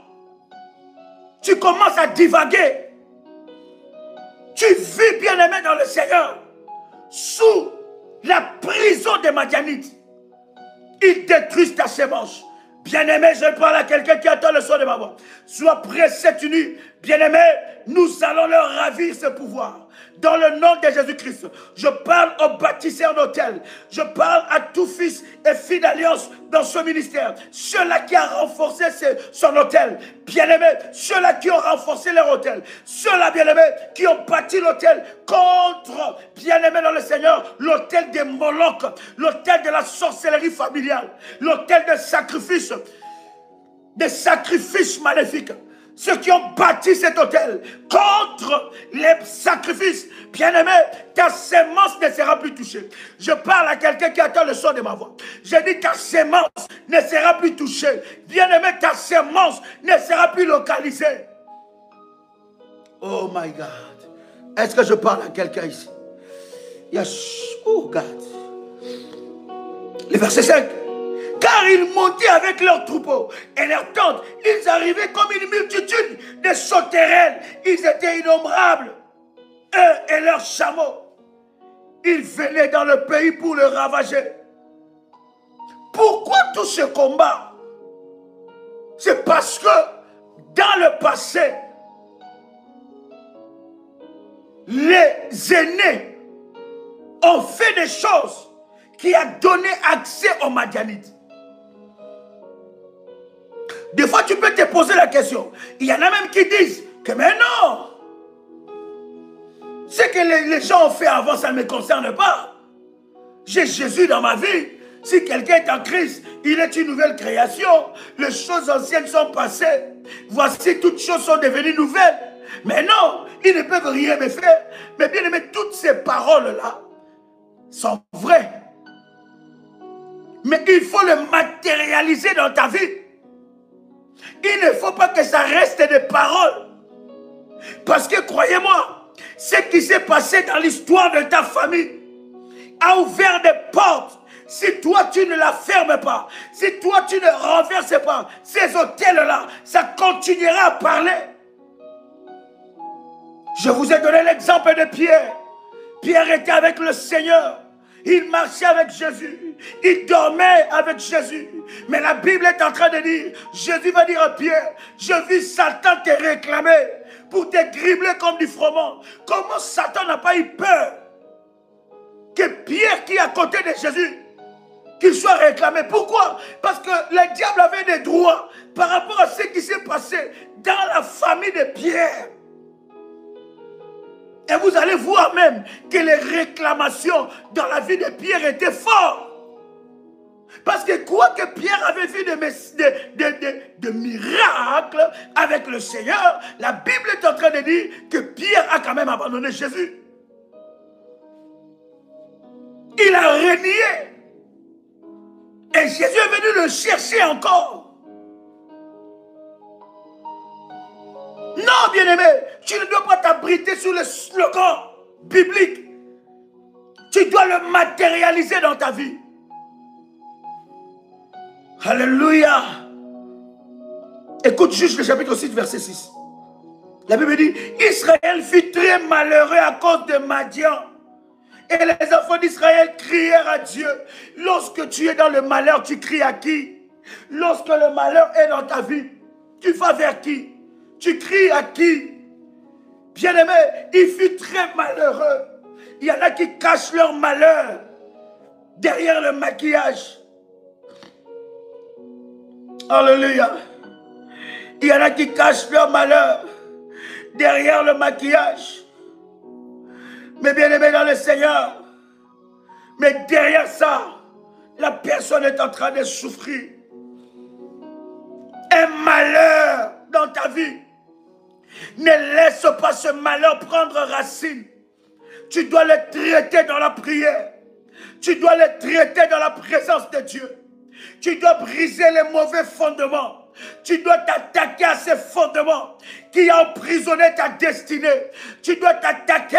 tu commences à divaguer. Tu vis, bien-aimé, dans le Seigneur, sous la prison des Madianites. Ils détruisent ta sémence. Bien-aimé, je parle à quelqu'un qui attend le son de ma voix. Sois prêt cette nuit. Bien-aimé, nous allons leur ravir ce pouvoir. Dans le nom de Jésus-Christ, je parle aux bâtisseurs d'hôtels. Je parle à tout fils et fille d'alliance dans ce ministère. Ceux-là qui ont renforcé son hôtel. Bien-aimés, ceux-là qui ont renforcé leur hôtel. Ceux-là, bien-aimés, qui ont bâti l'hôtel contre, bien-aimés dans le Seigneur, l'hôtel des Moloch, l'hôtel de la sorcellerie familiale, l'hôtel des sacrifices maléfiques. Ceux qui ont bâti cet hôtel contre les sacrifices, bien-aimé, ta sémence ne sera plus touchée. Je parle à quelqu'un qui attend le son de ma voix. Je dis ta sémence ne sera plus touchée. Bien-aimé, ta sémence ne sera plus localisée. Oh my God. Est-ce que je parle à quelqu'un ici? Yes. Oh God. Le verset 5. Car ils montaient avec leurs troupeaux et leurs tentes. Ils arrivaient comme une multitude de sauterelles. Ils étaient innombrables. Eux et leurs chameaux. Ils venaient dans le pays pour le ravager. Pourquoi tout ce combat? C'est parce que dans le passé, les aînés ont fait des choses qui ont donné accès aux Madianites. Des fois, tu peux te poser la question. Il y en a même qui disent que mais non, ce que les gens ont fait avant, ça ne me concerne pas. J'ai Jésus dans ma vie. Si quelqu'un est en Christ, il est une nouvelle création. Les choses anciennes sont passées. Voici, toutes choses sont devenues nouvelles. Mais non, ils ne peuvent rien me faire. Mais bien aimé, toutes ces paroles-là sont vraies. Mais il faut le matérialiser dans ta vie. Il ne faut pas que ça reste des paroles. Parce que croyez-moi, ce qui s'est passé dans l'histoire de ta famille a ouvert des portes. Si toi tu ne la fermes pas, si toi tu ne renverses pas ces hôtels-là, ça continuera à parler. Je vous ai donné l'exemple de Pierre. Pierre était avec le Seigneur. Il marchait avec Jésus. Il dormait avec Jésus. Mais la Bible est en train de dire, Jésus va dire à Pierre, je vis Satan te réclamer pour te gribler comme du froment. Comment Satan n'a pas eu peur que Pierre qui est à côté de Jésus, qu'il soit réclamé? Pourquoi? Parce que le diable avait des droits par rapport à ce qui s'est passé dans la famille de Pierre. Et vous allez voir même que les réclamations dans la vie de Pierre étaient fortes. Parce que quoi que Pierre avait vu de miracles avec le Seigneur, la Bible est en train de dire que Pierre a quand même abandonné Jésus. Il a renié. Et Jésus est venu le chercher encore. Non, bien-aimé, tu ne dois pas t'abriter sous le slogan biblique. Tu dois le matérialiser dans ta vie. Alléluia. Écoute juste le chapitre 6, verset 6. La Bible dit, Israël fut très malheureux à cause de Madian. Et les enfants d'Israël crièrent à Dieu. Lorsque tu es dans le malheur, tu cries à qui? Lorsque le malheur est dans ta vie, tu vas vers qui? Tu cries à qui? Bien-aimé, il fut très malheureux. Il y en a qui cachent leur malheur derrière le maquillage. Alléluia. Il y en a qui cachent leur malheur derrière le maquillage. Mais bien-aimé dans le Seigneur, mais derrière ça, la personne est en train de souffrir. Un malheur dans ta vie. Ne laisse pas ce malheur prendre racine. Tu dois le traiter dans la prière. Tu dois le traiter dans la présence de Dieu. Tu dois briser les mauvais fondements. Tu dois t'attaquer à ces fondements qui ont emprisonné ta destinée. Tu dois t'attaquer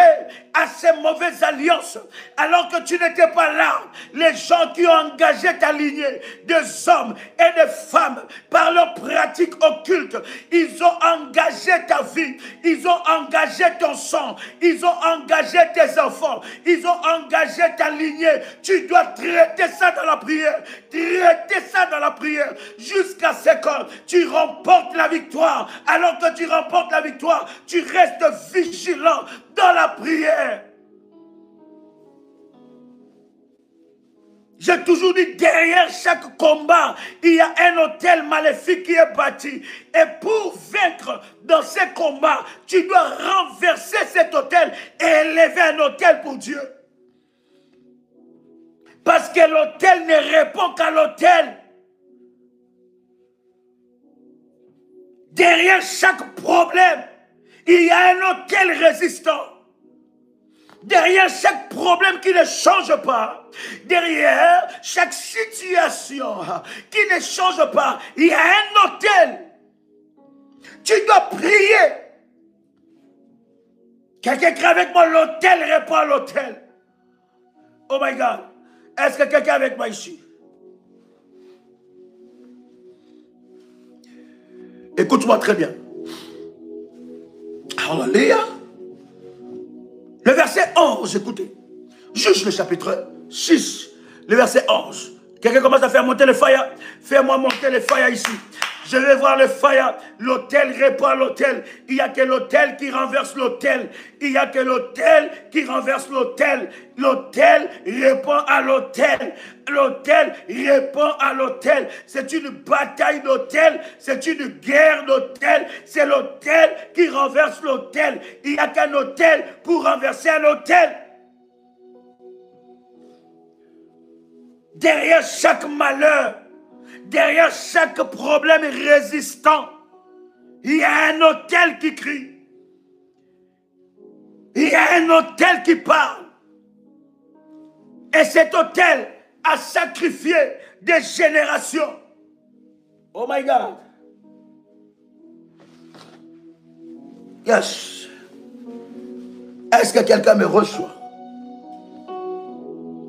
à ces mauvaises alliances. Alors que tu n'étais pas là, les gens qui ont engagé ta lignée, des hommes et des femmes, par leurs pratiques occultes, ils ont engagé ta vie, ils ont engagé ton sang, ils ont engagé tes enfants, ils ont engagé ta lignée. Tu dois traiter ça dans la prière, traiter ça dans la prière, jusqu'à ce que tu remportes la victoire. Alors que tu remportes la victoire, tu restes vigilant dans la prière. J'ai toujours dit, derrière chaque combat, il y a un autel maléfique qui est bâti. Et pour vaincre dans ces combats, tu dois renverser cet autel et élever un autel pour Dieu. Parce que l'autel ne répond qu'à l'autel. Derrière chaque problème, il y a un autel résistant. Derrière chaque problème qui ne change pas, derrière chaque situation qui ne change pas, il y a un autel. Tu dois prier. Quelqu'un crie avec moi, l'autel répond à l'autel. Oh my God. Est-ce que quelqu'un est avec moi ici? Écoute-moi très bien. Alléluia. Le verset 11, écoutez. Juste le chapitre 6, le verset 11. Quelqu'un commence à faire monter le fire. Fais-moi monter le fire ici. Je vais voir le fire. L'autel répond à l'autel. Il n'y a que l'autel qui renverse l'autel. Il n'y a que l'autel qui renverse l'autel. L'autel répond à l'autel. L'autel répond à l'autel. C'est une bataille d'autel. C'est une guerre d'autel. C'est l'autel qui renverse l'autel. Il n'y a qu'un autel pour renverser un autel. Derrière chaque malheur, derrière chaque problème résistant, il y a un autel qui crie. Il y a un autel qui parle. Et cet autel a sacrifié des générations. Oh my God. Yes. Est-ce que quelqu'un me reçoit?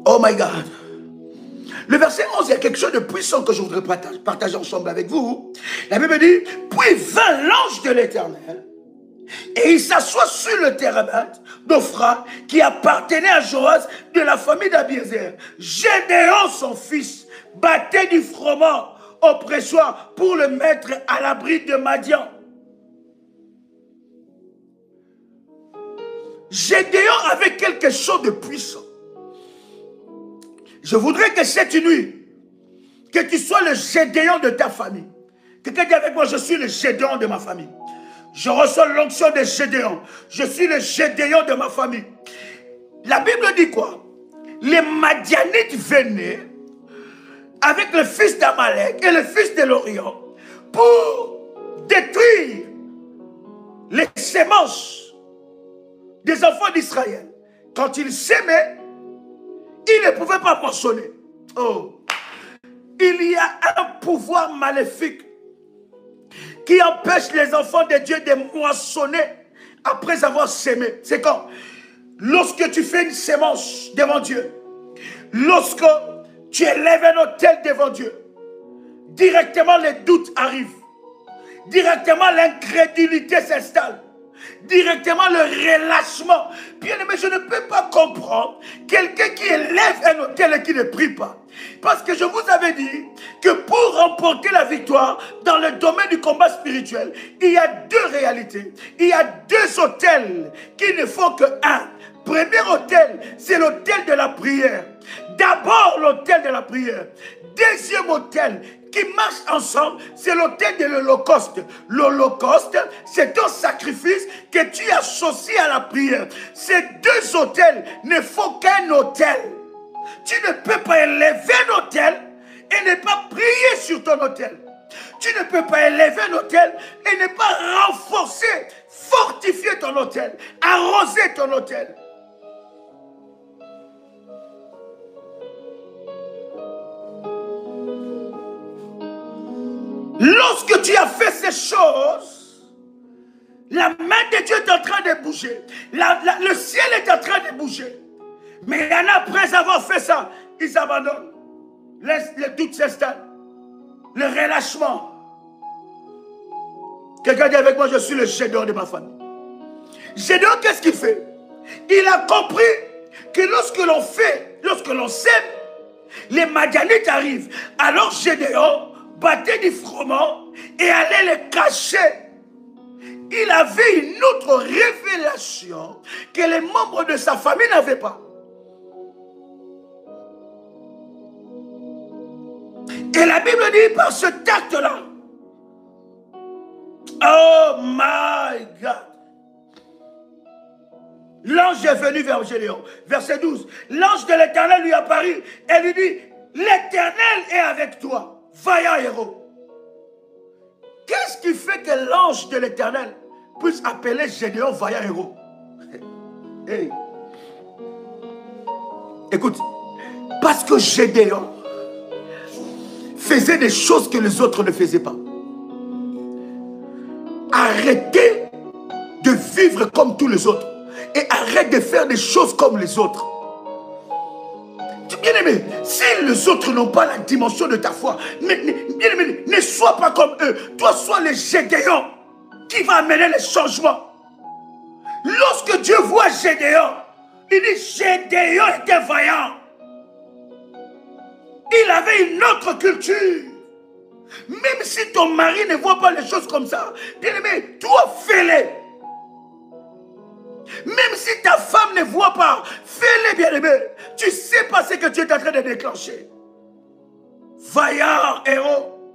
Oh my God. Le verset 11, il y a quelque chose de puissant que je voudrais partager ensemble avec vous. La Bible dit, puis vint l'ange de l'Éternel, et il s'assoit sur le térébinthe d'Ophra, qui appartenait à Joas de la famille d'Abiezer. Gédéon, son fils, battait du froment au pressoir pour le mettre à l'abri de Madian. Gédéon avait quelque chose de puissant. Je voudrais que cette nuit, que tu sois le Gédéon de ta famille. Quelqu'un dit avec moi, je suis le Gédéon de ma famille. Je reçois l'onction de Gédéon. Je suis le Gédéon de ma famille. La Bible dit quoi? Les Madianites venaient avec le fils d'Amalek et le fils de l'Orient pour détruire les semences des enfants d'Israël. Quand ils s'aimaient, ils ne pouvaient pas moissonner. Oh. Il y a un pouvoir maléfique qui empêche les enfants de Dieu de moissonner après avoir sémé. C'est quand? Lorsque tu fais une sémence devant Dieu, lorsque tu élèves un autel devant Dieu, directement les doutes arrivent. Directement, l'incrédulité s'installe. Directement, le relâchement. Bien aimé, je ne peux pas comprendre quelqu'un qui élève un autel et qui ne prie pas. Parce que je vous avais dit que pour remporter la victoire dans le domaine du combat spirituel, il y a deux réalités. Il y a deux autels qui ne font que un. Premier autel, c'est l'autel de la prière. D'abord l'autel de la prière. Deuxième autel qui marche ensemble, c'est l'autel de l'Holocauste. L'Holocauste, c'est un sacrifice que tu associes à la prière. Ces deux autels ne font qu'un autel. Tu ne peux pas élever un autel et ne pas prier sur ton autel. Tu ne peux pas élever un autel et ne pas renforcer, fortifier ton autel, arroser ton autel. Lorsque tu as fait ces choses, la main de Dieu est en train de bouger. Le ciel est en train de bouger. Mais il y en a, après avoir fait ça, ils abandonnent. Le doute s'installe. Le relâchement. Quelqu'un dit avec moi, je suis le Gédéon de ma famille. Gédéon, qu'est-ce qu'il fait? Il a compris que lorsque l'on fait, lorsque l'on sème, les Madianites arrivent. Alors Gédéon battait du froment et allait les cacher. Il avait une autre révélation que les membres de sa famille n'avaient pas. Et la Bible dit par ce acte-là, oh my God, l'ange est venu vers Gédéon. Verset 12, l'ange de l'Éternel lui apparut et lui dit, l'Éternel est avec toi, vaillant héros. Qu'est-ce qui fait que l'ange de l'Éternel puisse appeler Gédéon vaillant héros? Hey. Écoute, parce que Gédéon faisait des choses que les autres ne faisaient pas. Arrêtez de vivre comme tous les autres et arrête de faire des choses comme les autres. Bien aimé, si les autres n'ont pas la dimension de ta foi, bien aimé, ne sois pas comme eux. Toi, sois le Gédéon qui va amener les changements. Lorsque Dieu voit Gédéon, il dit Gédéon était vaillant. Il avait une autre culture. Même si ton mari ne voit pas les choses comme ça, bien aimé, toi fais-les. Même si ta femme ne voit pas, fais-les, bien aimé. Tu sais pas ce que tu es en train de déclencher. Vaillant héros.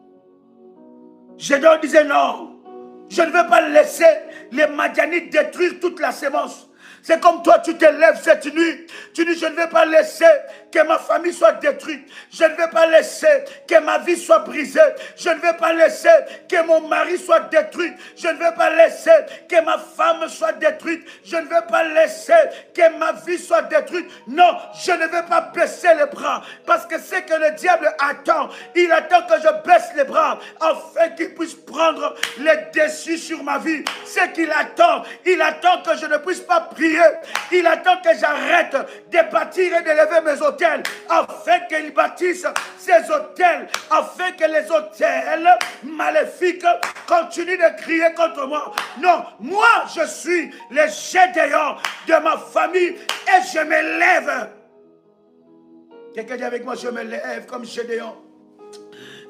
Gédéon disait non, je ne vais pas laisser les Madianites détruire toute la sémence. C'est comme toi, tu te lèves cette nuit. Tu dis, je ne vais pas laisser que ma famille soit détruite. Je ne vais pas laisser que ma vie soit brisée. Je ne vais pas laisser que mon mari soit détruit. Je ne vais pas laisser que ma femme soit détruite. Je ne vais pas laisser que ma vie soit détruite. Non, je ne vais pas baisser les bras. Parce que c'est que le diable attend. Il attend que je baisse les bras afin qu'il puisse prendre les dessus sur ma vie. C'est qu'il attend. Il attend que je ne puisse pas prier. Il attend que j'arrête de bâtir et d'élever mes autels afin qu'il bâtisse ces autels, afin que les autels maléfiques continuent de crier contre moi. Non, moi je suis le Gédéon de ma famille et je me lève. Quelqu'un dit avec moi, je me lève comme Gédéon.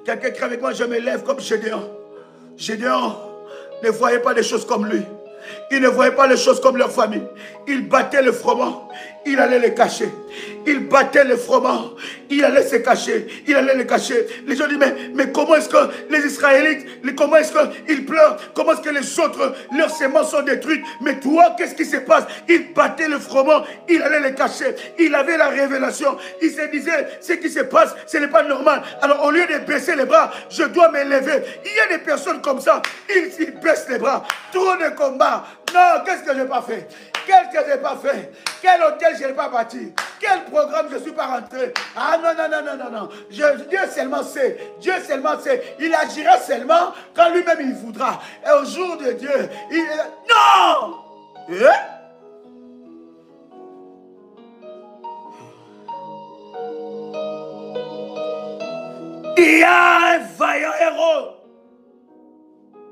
Quelqu'un crie avec moi, je me lève comme Gédéon. Gédéon ne voyait pas des choses comme lui. Ils ne voyaient pas les choses comme leur famille. Ils battaient le froment, il allait les cacher. Il battait le froment, il allait se cacher. Il allait les cacher. Les gens disent, mais comment est-ce que les Israélites, comment est-ce qu'ils pleurent? Comment est-ce que les autres, leurs semences sont détruites? Mais toi, qu'est-ce qui se passe? Il battait le froment, il allait les cacher. Il avait la révélation. Il se disait, ce qui se passe, ce n'est pas normal. Alors au lieu de baisser les bras, je dois m'élever. Il y a des personnes comme ça, ils baissent les bras. Trop de combats. Non, qu'est-ce que je n'ai pas fait? Qu'est-ce que je n'ai pas fait? Quel hôtel je n'ai pas bâti? Quel programme je ne suis pas rentré? Ah non, non, non, non, non, non. Dieu seulement sait. Dieu seulement sait. Il agira seulement quand lui-même il voudra. Et au jour de Dieu, il... Non! Il y a un vaillant héros.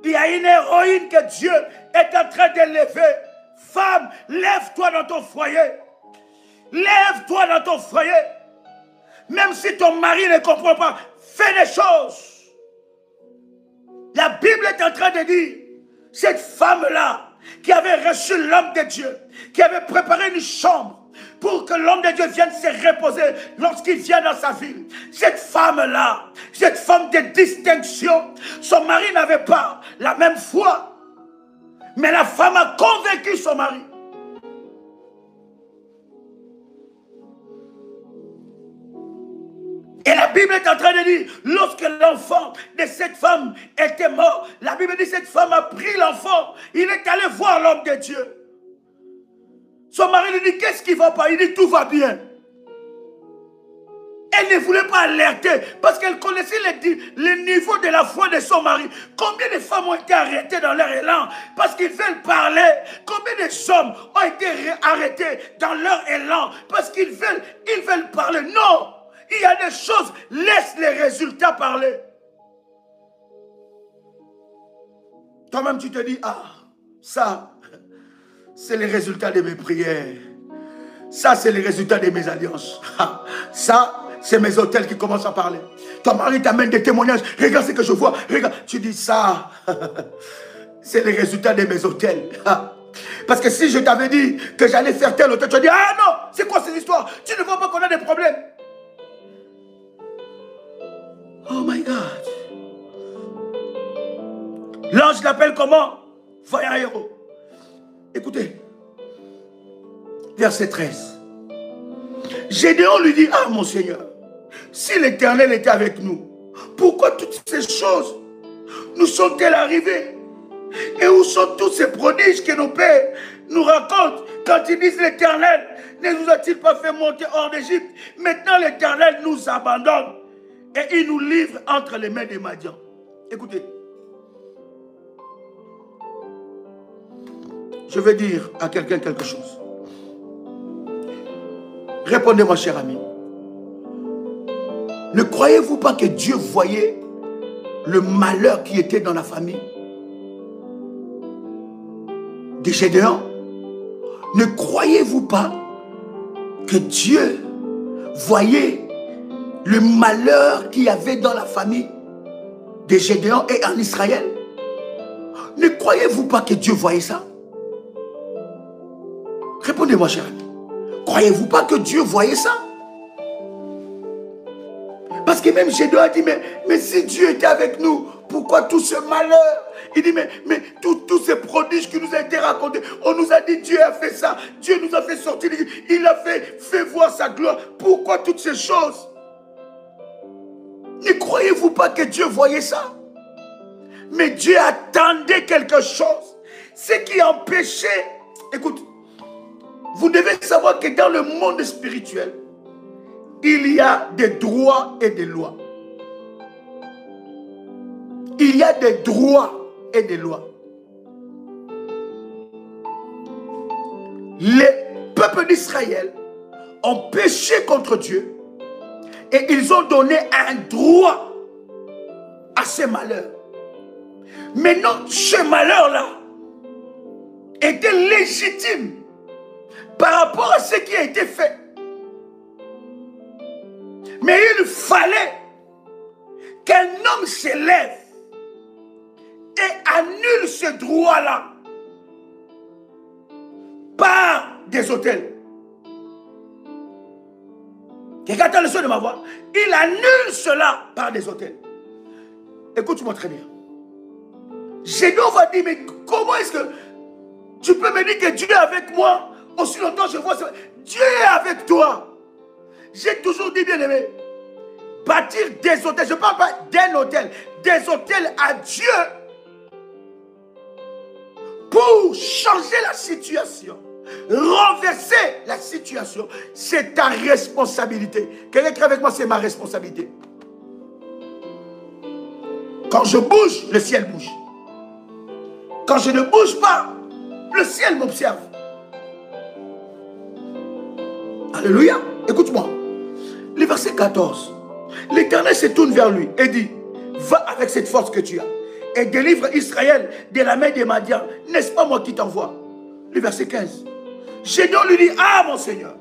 Il y a une héroïne que Dieu est en train d'élever. Femme, lève-toi dans ton foyer. Lève-toi dans ton foyer. Même si ton mari ne comprend pas, fais des choses. La Bible est en train de dire, cette femme-là, qui avait reçu l'homme de Dieu, qui avait préparé une chambre pour que l'homme de Dieu vienne se reposer lorsqu'il vient dans sa ville. Cette femme-là, cette femme de distinction, son mari n'avait pas la même foi, mais la femme a convaincu son mari. Et la Bible est en train de dire, lorsque l'enfant de cette femme était mort, la Bible dit, cette femme a pris l'enfant, il est allé voir l'homme de Dieu. Son mari lui dit, qu'est-ce qui ne va pas? Il dit, tout va bien. Elle ne voulait pas alerter, parce qu'elle connaissait le niveau de la foi de son mari. Combien de femmes ont été arrêtées dans leur élan, parce qu'ils veulent parler? Combien de hommes ont été arrêtés dans leur élan, parce qu'ils veulent parler? Non! Il y a des choses, laisse les résultats parler. Toi-même, tu te dis, ah, ça, c'est les résultats de mes prières. Ça, c'est les résultats de mes alliances. Ça, c'est mes hôtels qui commencent à parler. Ton mari t'amène des témoignages. Regarde ce que je vois. Regarde. Tu dis ça, c'est les résultats de mes hôtels. Parce que si je t'avais dit que j'allais faire tel hôtel, tu vas dire, ah non, c'est quoi cette histoire? Tu ne vois pas qu'on a des problèmes. Oh my God. L'ange l'appelle comment? Voyant héros. Écoutez. Verset 13. Gédéon lui dit, ah mon Seigneur, si l'Éternel était avec nous, pourquoi toutes ces choses nous sont-elles arrivées? Et où sont tous ces prodiges que nos pères nous racontent quand ils disent l'Éternel ne nous a-t-il pas fait monter hors d'Égypte? Maintenant l'Éternel nous abandonne et il nous livre entre les mains des Madians. Écoutez, je vais dire à quelqu'un quelque chose. Répondez-moi, cher ami. Ne croyez-vous pas que Dieu voyait le malheur qui était dans la famille de Gédéon? Ne croyez-vous pas que Dieu voyait le malheur qu'il y avait dans la famille de Gédéon et en Israël? Ne croyez-vous pas que Dieu voyait ça? Répondez-moi, cher ami. Croyez-vous pas que Dieu voyait ça? Parce que même Gédéon a dit, mais si Dieu était avec nous, pourquoi tout ce malheur? Il dit, mais tous ces prodiges qui nous ont été racontés, on nous a dit, Dieu a fait ça, Dieu nous a fait sortir, il a fait voir sa gloire. Pourquoi toutes ces choses? Ne croyez-vous pas que Dieu voyait ça? Mais Dieu attendait quelque chose. Ce qui empêchait, écoute, vous devez savoir que dans le monde spirituel, il y a des droits et des lois. Il y a des droits et des lois. Les peuples d'Israël ont péché contre Dieu et ils ont donné un droit à ces malheurs. Maintenant, ce malheur-là était légitime par rapport à ce qui a été fait. Mais il fallait qu'un homme s'élève et annule ce droit-là par des autels. Quelqu'un a le son de ma voix? Il annule cela par des autels. Écoute-moi très bien. Gédéon va dire, mais comment est-ce que tu peux me dire que Dieu est avec moi? Aussi longtemps je vois ça. Dieu est avec toi. J'ai toujours dit, bien aimé, bâtir des hôtels, je ne parle pas d'un hôtel, des hôtels à Dieu pour changer la situation, renverser la situation, c'est ta responsabilité. Quelqu'un qui est avec moi, c'est ma responsabilité. Quand je bouge, le ciel bouge. Quand je ne bouge pas, le ciel m'observe. Alléluia. Écoute-moi. Le verset 14. L'Éternel se tourne vers lui et dit, va avec cette force que tu as et délivre Israël de la main des Madians. N'est-ce pas moi qui t'envoie? Le verset 15. Gédéon lui dit, ah mon Seigneur,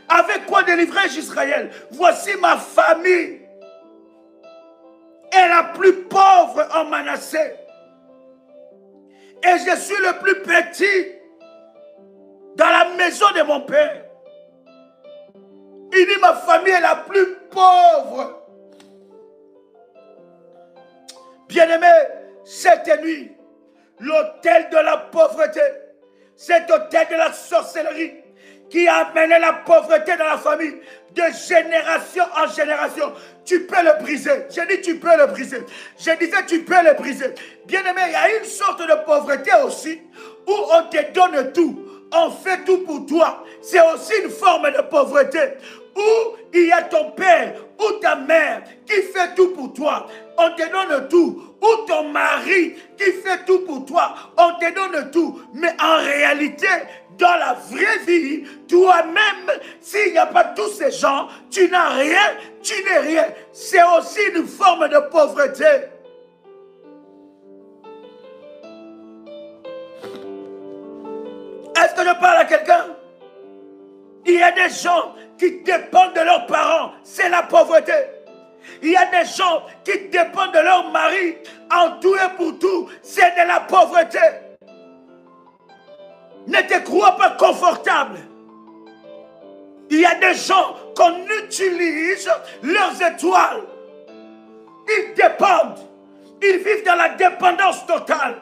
avec quoi délivrai-je Israël? Voici ma famille est la plus pauvre en Manassé. Et je suis le plus petit dans la maison de mon père. Il dit, ma famille est la plus pauvre. Bien-aimé, cette nuit, l'autel de la pauvreté, cet autel de la sorcellerie qui a amené la pauvreté dans la famille de génération en génération, tu peux le briser. J'ai dit tu peux le briser. Je disais tu peux le briser. Bien-aimé, il y a une sorte de pauvreté aussi où on te donne tout. On fait tout pour toi. C'est aussi une forme de pauvreté où il y a ton père ou ta mère qui fait tout pour toi. On te donne tout. Ou ton mari qui fait tout pour toi. On te donne tout. Mais en réalité, dans la vraie vie, toi-même, s'il n'y a pas tous ces gens, tu n'as rien, tu n'es rien. C'est aussi une forme de pauvreté. Est-ce que je parle à quelqu'un? Il y a des gens qui dépendent de leurs parents, c'est la pauvreté. Il y a des gens qui dépendent de leur mari, en tout et pour tout, c'est de la pauvreté. Ne te crois pas confortable. Il y a des gens qu'on utilise leurs étoiles. Ils dépendent. Ils vivent dans la dépendance totale.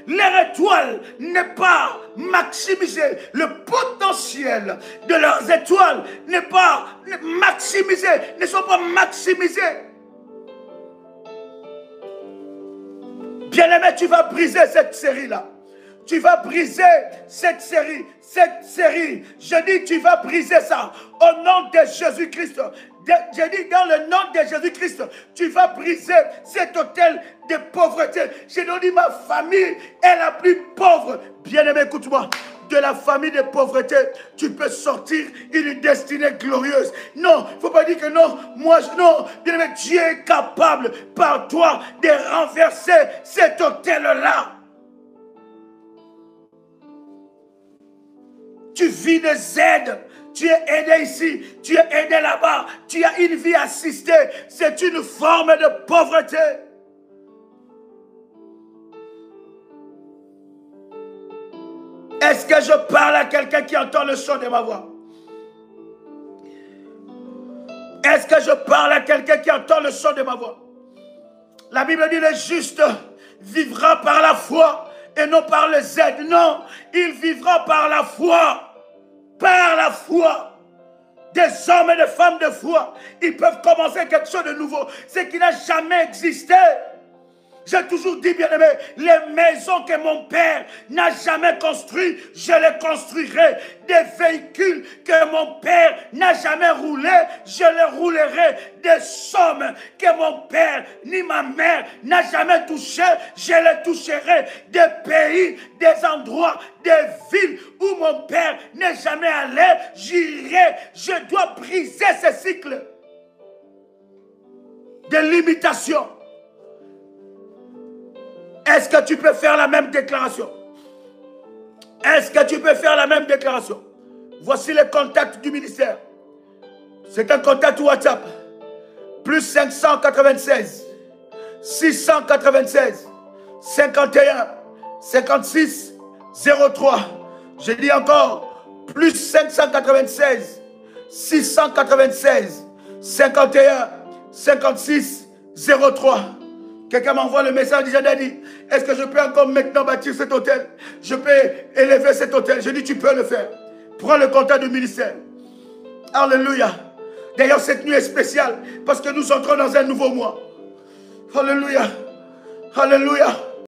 Leur étoile n'est pas maximisée. Le potentiel de leurs étoiles n'est pas maximisé. Ne sont pas maximisés. Bien-aimé, tu vas briser cette série-là. Tu vas briser cette série. Cette série, je dis, tu vas briser ça. Au nom de Jésus-Christ. Je dis, dans le nom de Jésus-Christ, tu vas briser cet autel de pauvreté. Je dis, ma famille est la plus pauvre. Bien-aimé, écoute-moi. De la famille de pauvreté, tu peux sortir une destinée glorieuse. Non, il ne faut pas dire que non, moi, non. Bien-aimé, Dieu est capable par toi de renverser cet autel-là. Tu vis des aides. Tu es aidé ici, tu es aidé là-bas, tu as une vie assistée. C'est une forme de pauvreté. Est-ce que je parle à quelqu'un qui entend le son de ma voix? Est-ce que je parle à quelqu'un qui entend le son de ma voix? La Bible dit le juste vivra par la foi et non par les aides. Non, il vivra par la foi. Par la foi, des hommes et des femmes de foi, ils peuvent commencer quelque chose de nouveau, ce qui n'a jamais existé. J'ai toujours dit, bien-aimé, les maisons que mon père n'a jamais construites, je les construirai. Des véhicules que mon père n'a jamais roulés, je les roulerai. Des sommes que mon père ni ma mère n'a jamais touchées, je les toucherai. Des pays, des endroits, des villes où mon père n'est jamais allé, j'irai. Je dois briser ce cycle de limitation. Est-ce que tu peux faire la même déclaration? Est-ce que tu peux faire la même déclaration? Voici les contacts du ministère. C'est un contact WhatsApp. Plus 596 696 51 56 03. Je dis encore, plus 596 696 51 56 03. Quelqu'un m'envoie le message, dit, Daddy, est-ce que je peux encore maintenant bâtir cet hôtel? Je peux élever cet hôtel. Je dis, tu peux le faire. Prends le contact du ministère. Alléluia. D'ailleurs, cette nuit est spéciale parce que nous entrons dans un nouveau mois. Alléluia. Alléluia.